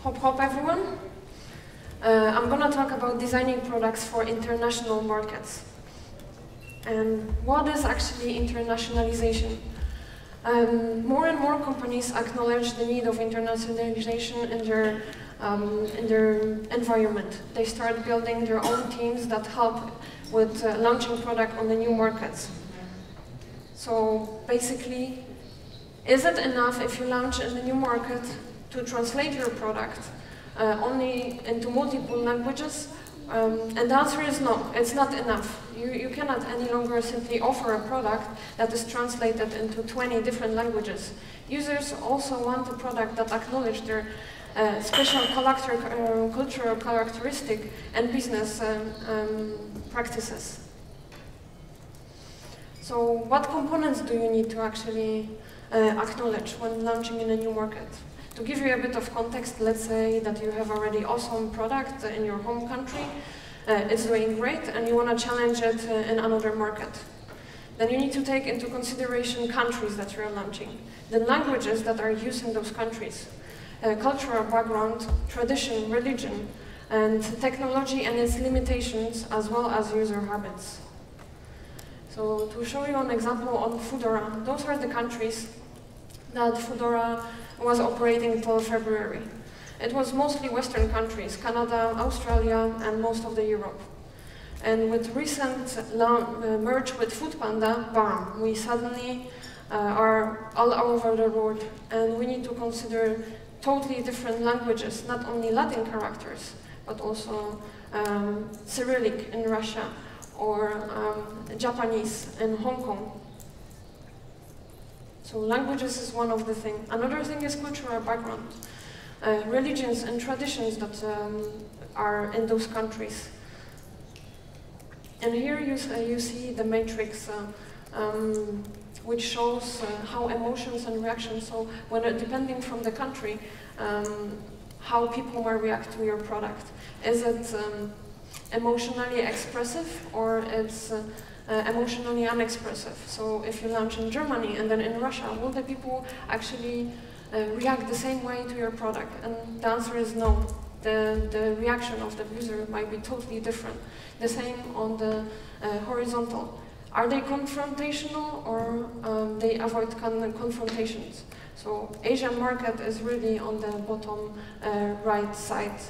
Hop hop everyone. I'm gonna talk about designing products for international markets. And what is actually internationalization? More and more companies acknowledge the need of internationalization in their environment. They start building their own teams that help with launching product on the new markets. So basically, is it enough if you launch in the new market to translate your product only into multiple languages? And the answer is no, it's not enough. You cannot any longer simply offer a product that is translated into 20 different languages. Users also want a product that acknowledges their special cultural characteristic and business practices. So what components do you need to actually acknowledge when launching in a new market? To give you a bit of context, let's say that you have already awesome product in your home country, it's doing great, and you want to challenge it in another market. Then you need to take into consideration countries that you're launching, the languages that are used in those countries, cultural background, tradition, religion, and technology and its limitations, as well as user habits. So to show you an example on Foodora, those are the countries that Foodora was operating until February. It was mostly Western countries, Canada, Australia, and most of the Europe. And with recent merge with Foodpanda, bam, we suddenly are all over the world, and we need to consider totally different languages, not only Latin characters, but also Cyrillic in Russia, or Japanese in Hong Kong. So languages is one of the things. Another thing is cultural background, religions and traditions that are in those countries. And here you see the matrix, which shows how emotions and reactions, so when depending from the country, how people might react to your product. Is it emotionally expressive, or it's emotionally unexpressive? So if you launch in Germany and then in Russia, will the people actually react the same way to your product? And the answer is no. The reaction of the user might be totally different. The same on the horizontal. Are they confrontational, or they avoid confrontations? So Asian market is really on the bottom right side.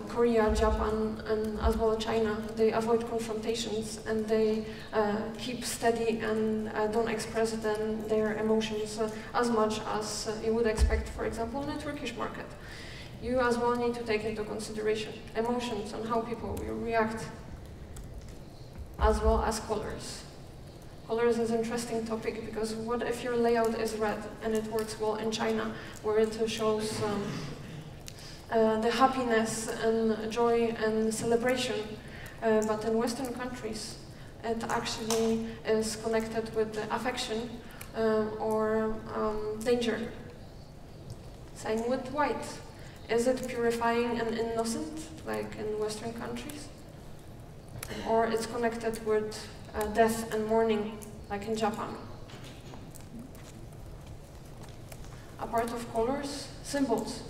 Korea, Japan, and as well China, they avoid confrontations, and they keep steady and don't express their emotions as much as you would expect, for example, in the Turkish market. You as well need to take into consideration emotions and how people will react, as well as colors. Colors is an interesting topic, because what if your layout is red and it works well in China, where it shows the happiness and joy and celebration, but in Western countries it actually is connected with affection or danger. Same with white. Is it purifying and innocent, like in Western countries? Or it's connected with death and mourning, like in Japan? A part of colors, symbols.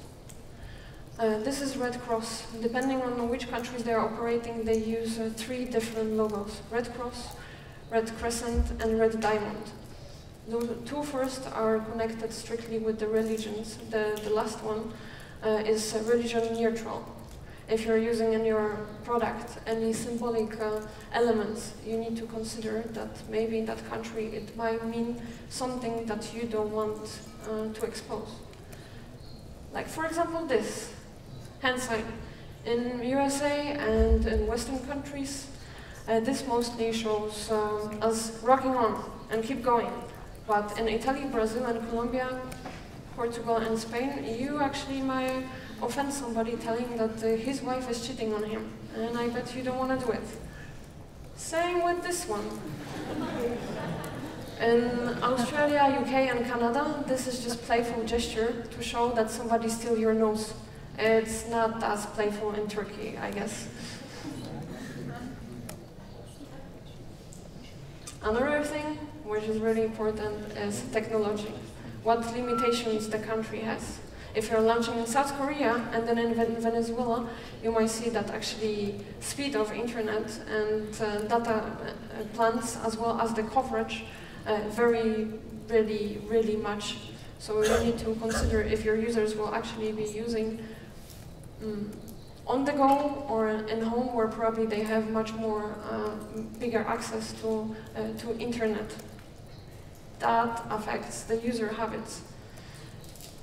This is Red Cross. Depending on which countries they are operating, they use 3 different logos: Red Cross, Red Crescent, and Red Diamond. The 2 first are connected strictly with the religions. The last one is religion neutral. If you're using in your product any symbolic elements, you need to consider that maybe in that country it might mean something that you don't want to expose. Like, for example, this hand sign. In USA and in Western countries, this mostly shows us rocking on and keep going. But in Italy, Brazil, and Colombia, Portugal, and Spain, you actually might offend somebody telling that his wife is cheating on him. And I bet you don't want to do it. Same with this one. In Australia, UK, and Canada, this is just playful gesture to show that somebody stole your nose. It's not as playful in Turkey, I guess. Another thing, which is really important, is technology. What limitations the country has. if you're launching in South Korea and then in Venezuela, you might see that actually speed of internet and data plans as well as the coverage vary really much. So you need to consider if your users will actually be using on the go or in home, where probably they have much more bigger access to internet. That affects the user habits.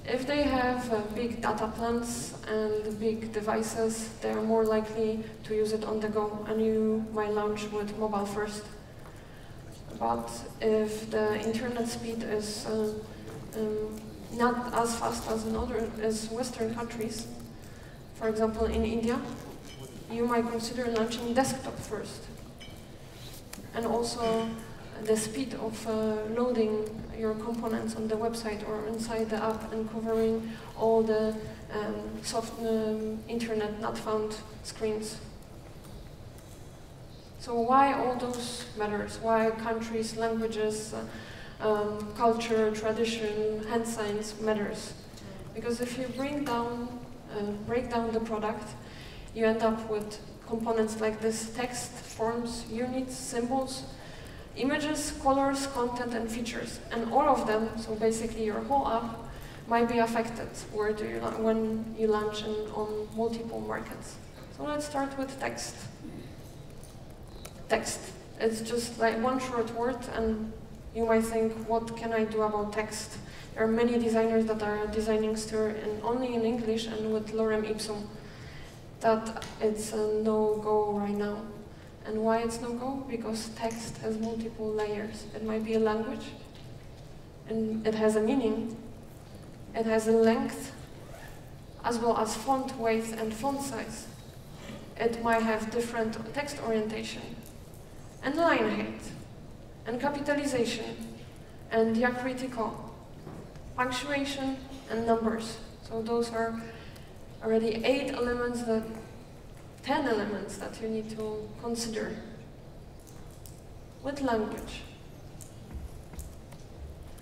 If they have big data plans and big devices, they are more likely to use it on the go, and you might launch with mobile first. But if the internet speed is not as fast as Western countries, for example in India, you might consider launching desktop first. And also the speed of loading your components on the website or inside the app and covering all the soft internet not found screens. So why all those matters? Why countries, languages, culture, tradition, hand signs matters? Because if you break down the product, you end up with components like this: text, forms, units, symbols, images, colors, content, and features. And all of them, so basically your whole app, might be affected when you launch on multiple markets. So let's start with text. Text. It's just like one short word, and you might think, what can I do about text? There are many designers that are designing still only in English and with lorem ipsum. That it's a no-go right now. And why it's no-go? Because text has multiple layers. It might be a language, and it has a meaning. It has a length, as well as font weight and font size. It might have different text orientation, and line height, and capitalization, and diacritical, punctuation, and numbers. So those are already 10 elements that you need to consider. With language.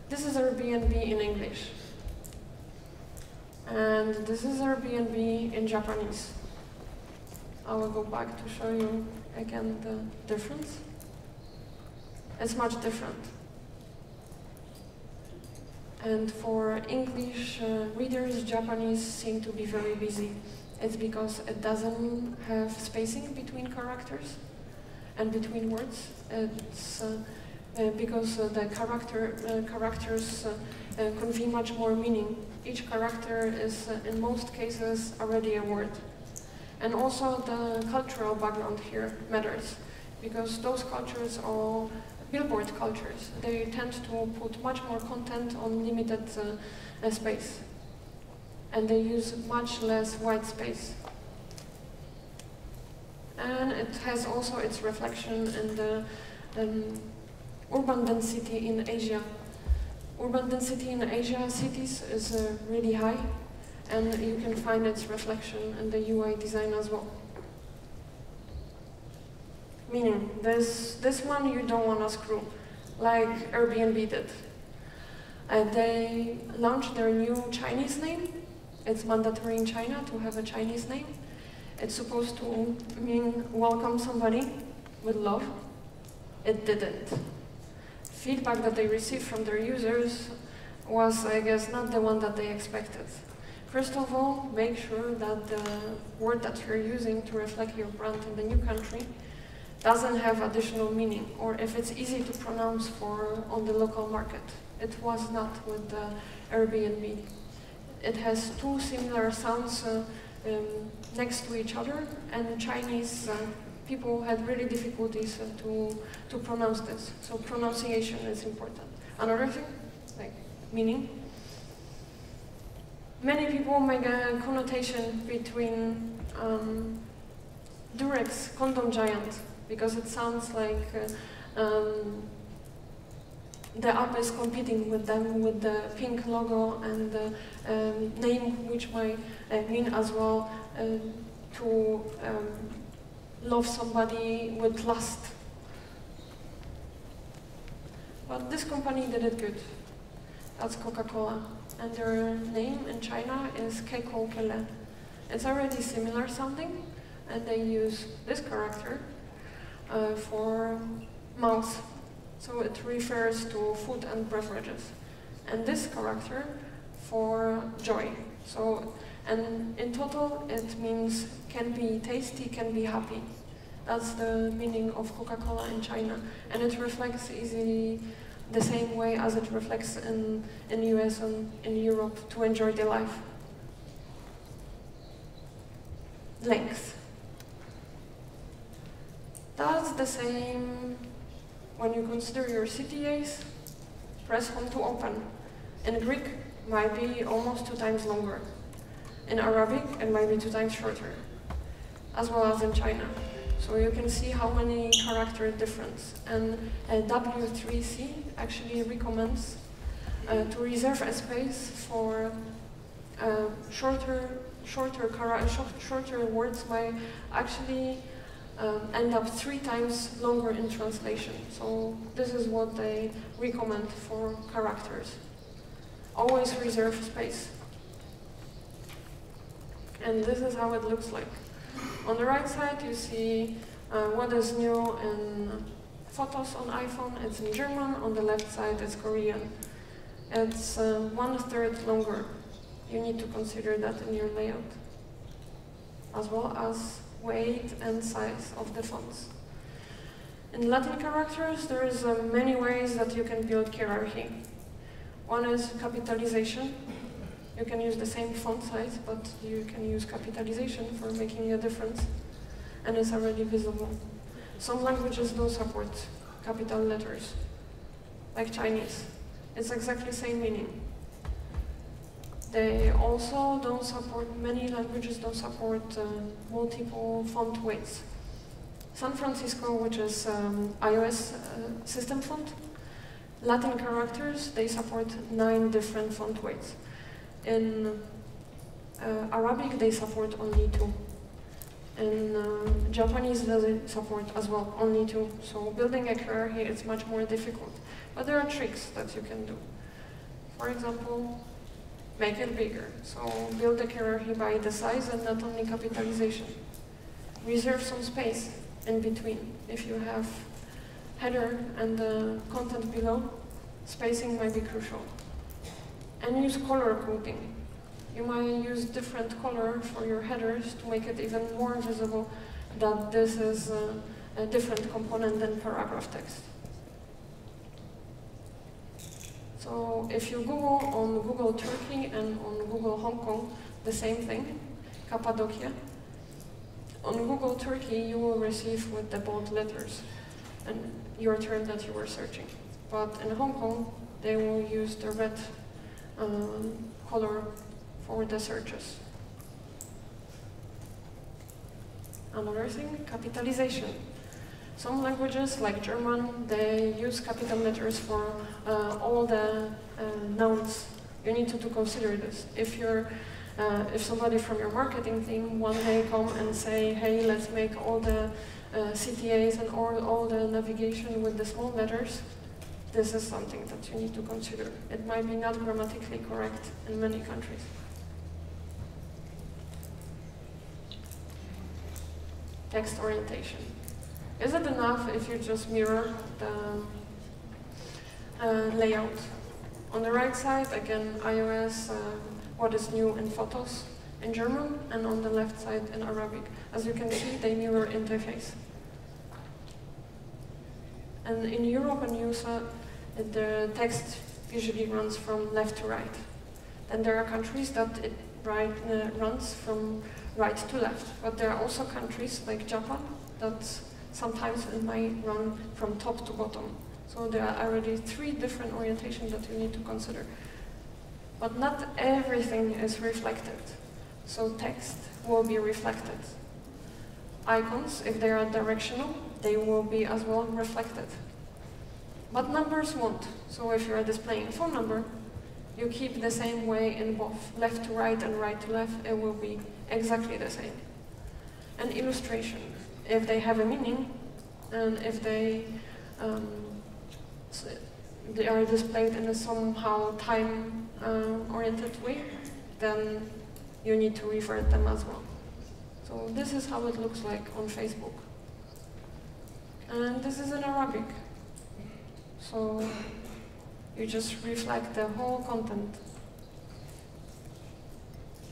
This is Airbnb in English. And this is Airbnb in Japanese. I will go back to show you again the difference. It's much different. And for English readers, Japanese seem to be very busy. It's because it doesn't have spacing between characters and between words. It's because the characters convey much more meaning. Each character is, in most cases, already a word. And also the cultural background here matters, because those cultures are billboard cultures. They tend to put much more content on limited space. And they use much less white space. And it has also its reflection in the urban density in Asia. Urban density in Asia cities is really high, and you can find its reflection in the UI design as well. Meaning, this one you don't want to screw, like Airbnb did. They launched their new Chinese name. It's mandatory in China to have a Chinese name. It's supposed to mean welcome somebody with love. It didn't. Feedback that they received from their users was, I guess, not the one that they expected. First of all, make sure that the word that you're using to reflect your brand in the new country doesn't have additional meaning, or if it's easy to pronounce on the local market. It was not with the Airbnb. It has two similar sounds next to each other, and Chinese people had really difficulties to pronounce this. So pronunciation is important. Another thing, like meaning. Many people make a connotation between Durex, condom giant, because it sounds like the app is competing with them with the pink logo and the name, which might mean as well to love somebody with lust. But this company did it good. That's Coca-Cola. and their name in China is Keko Kele. It's already similar sounding, and they use this character for mouth. So it refers to food and beverages. And this character for joy. So, and in total it means can be tasty, can be happy. That's the meaning of Coca-Cola in China. And it reflects easily the same way as it reflects in US and in Europe, to enjoy the life. Length. That's the same when you consider your CTAs. Press home to open. In Greek, might be almost 2 times longer. In Arabic, it might be 2 times shorter, as well as in China. So you can see how many character difference. And W3C actually recommends to reserve a space for shorter words might actually end up 3 times longer in translation. So this is what they recommend for characters. Always reserve space. And this is how it looks like. On the right side you see what is new in photos on iPhone. It's in German. On the left side it's Korean. It's 1/3 longer. You need to consider that in your layout, as well as weight and size of the fonts. In Latin characters, there is many ways that you can build hierarchy. One is capitalization. You can use the same font size, but you can use capitalization for making a difference, and it's already visible. Some languages don't support capital letters, like Chinese. It's exactly the same meaning. They also don't support, many languages don't support multiple font weights. San Francisco, which is iOS system font, Latin characters, they support 9 different font weights. In Arabic, they support only 2. In Japanese, they support as well only 2. So building a hierarchy is much more difficult. But there are tricks that you can do. For example, make it bigger. So build the hierarchy by the size and not only capitalization. Reserve some space in between. If you have header and the content below, spacing might be crucial. And use color coding. You might use different color for your headers to make it even more visible that this is a different component than paragraph text. So if you Google on Google Turkey and on Google Hong Kong, the same thing, Cappadocia. On Google Turkey, you will receive with the bold letters and your term that you were searching. But in Hong Kong, they will use the red color for the searches. Another thing, capitalization. Some languages, like German, they use capital letters for all the nouns. You need to consider this. If somebody from your marketing team one day come and say, hey, let's make all the CTAs and all the navigation with the small letters, this is something that you need to consider. It might be not grammatically correct in many countries. Text orientation. Is it enough if you just mirror the layout? On the right side, again, iOS, what is new in photos in German, and on the left side in Arabic. As you can see, they mirror interface. And in Europe and USA, the text usually runs from left to right. Then there are countries that it runs from right to left. But there are also countries like Japan that sometimes it might run from top to bottom. So there are already 3 different orientations that you need to consider. But not everything is reflected. So text will be reflected. Icons, if they are directional, they will be as well reflected. But numbers won't. So if you are displaying a phone number, you keep the same way in both left to right and right to left, it will be exactly the same. And illustration, if they have a meaning, and if they are displayed in a somehow time oriented way, then you need to revert them as well. So this is how it looks like on Facebook. And this is in Arabic. So you just reflect the whole content,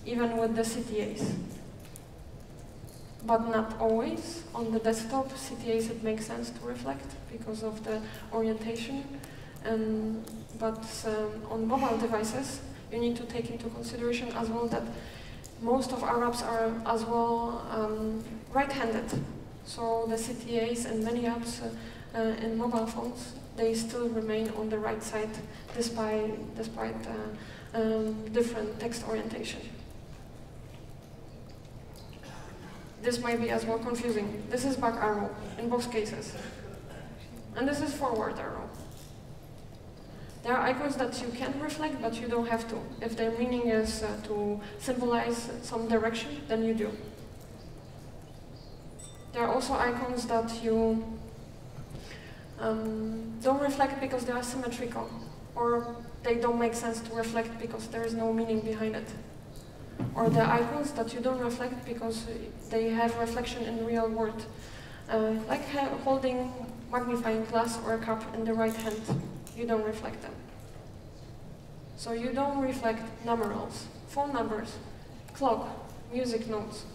even with the CTAs. But not always. On the desktop, CTAs it makes sense to reflect because of the orientation. But on mobile devices, you need to take into consideration as well that most of Arabs are as well right-handed. So the CTAs and many apps in mobile phones, they still remain on the right side despite different text orientation. This might be as well confusing. This is back arrow in both cases. And this is forward arrow. There are icons that you can reflect, but you don't have to. If their meaning is to symbolize some direction, then you do. There are also icons that you don't reflect because they are symmetrical, or they don't make sense to reflect because there is no meaning behind it. Or the icons that you don't reflect because they have reflection in the real world, like holding magnifying glass or a cup in the right hand. You don't reflect them. So you don't reflect numerals, phone numbers, clock, music notes,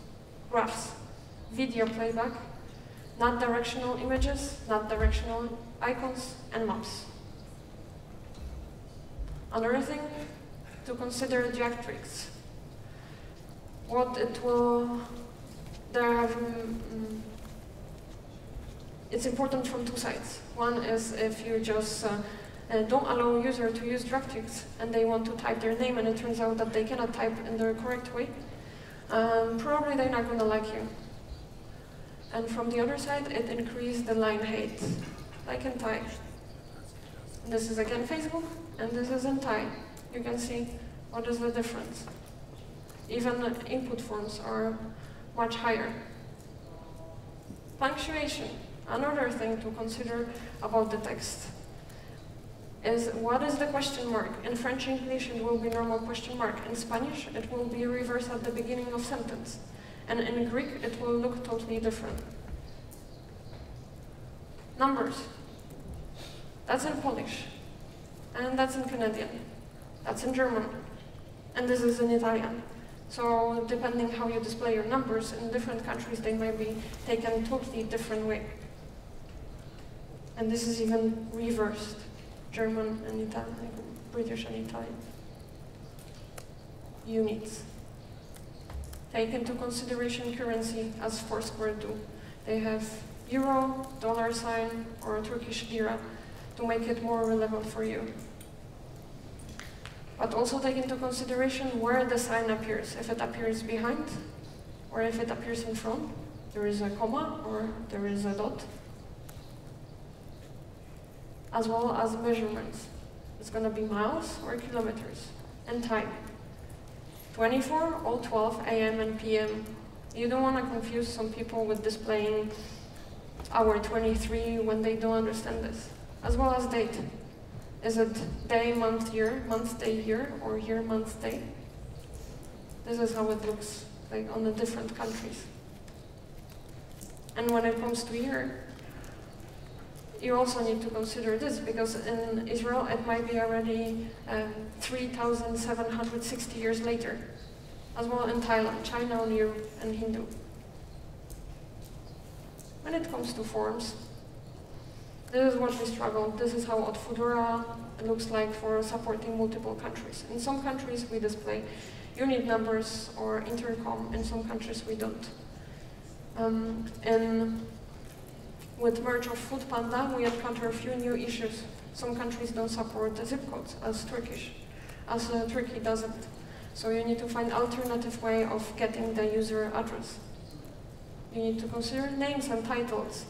graphs, video playback, not directional images, not directional icons, and maps. Another thing to consider diacritics. What it will, it's important from two sides. One is if you just don't allow a user to use diacritics and they want to type their name and it turns out that they cannot type in the correct way, probably they're not going to like you. And from the other side, it increased the line height, like in Thai. This is again Facebook, and this is in Thai. You can see what is the difference. Even input forms are much higher. Punctuation, another thing to consider about the text, is what is the question mark? In French English, it will be normal question mark. In Spanish, it will be reversed at the beginning of sentence. And in Greek, it will look totally different. Numbers. That's in Polish. And that's in Canadian. That's in German. And this is in Italian. So depending how you display your numbers, in different countries, they might be taken totally different way. And this is even reversed. German and Italian, British and Italian. Units. Take into consideration currency as Foursquare do. They have euro, dollar sign, or Turkish lira to make it more relevant for you. But also take into consideration where the sign appears. If it appears behind, or if it appears in front, there is a comma, or there is a dot. As well as measurements. It's going to be miles or kilometers, and time. 24 or 12 AM and PM. You don't want to confuse some people with displaying hour 23 when they don't understand this. As well as date. Is it day, month, year, month, day, year, or year, month, day? This is how it looks like on the different countries. And when it comes to year, you also need to consider this, because in Israel it might be already 3,760 years later. As well in Thailand, China, New, and Hindu. When it comes to forms, this is what we struggle. This is how Fedora looks like for supporting multiple countries. In some countries we display unit numbers or intercom, in some countries we don't. With merge of Foodpanda, we encounter a few new issues. Some countries don't support the zip codes as Turkey doesn't. So you need to find alternative way of getting the user address. You need to consider names and titles.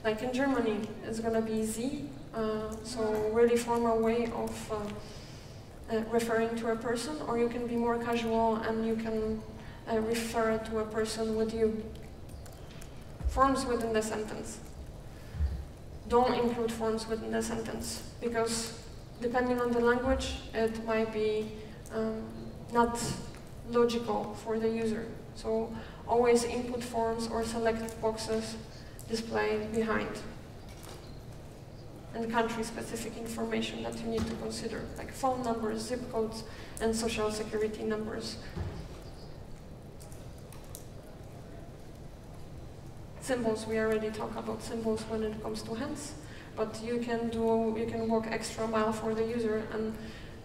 Like in Germany, it's going to be Z, so really formal way of referring to a person, or you can be more casual and you can refer to a person with you. Forms within the sentence. Don't include forms within the sentence, because depending on the language, it might be not logical for the user. So always input forms or select boxes displayed behind. And country-specific information that you need to consider, like phone numbers, zip codes, and social security numbers. Symbols, we already talked about symbols when it comes to hands, but you can walk extra mile for the user,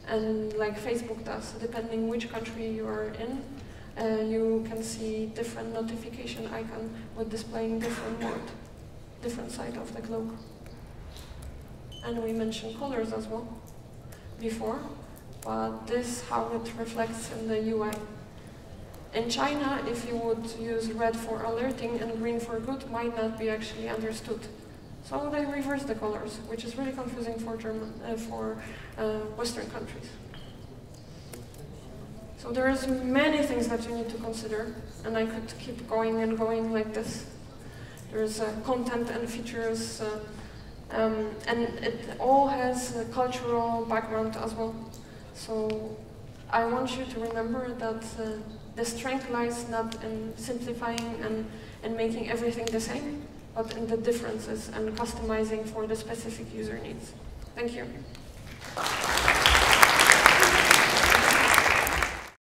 and like Facebook does, depending which country you are in, you can see different notification icon with displaying different word, different side of the globe. And we mentioned colors as well before, but this is how it reflects in the UI. In China, if you would use red for alerting and green for good, might not be actually understood. So they reverse the colors, which is really confusing for Western countries. So there's many things that you need to consider, and I could keep going and going like this. There's content and features, and it all has a cultural background as well. So I want you to remember that the strength lies not in simplifying and making everything the same, but in the differences and customizing for the specific user needs. Thank you.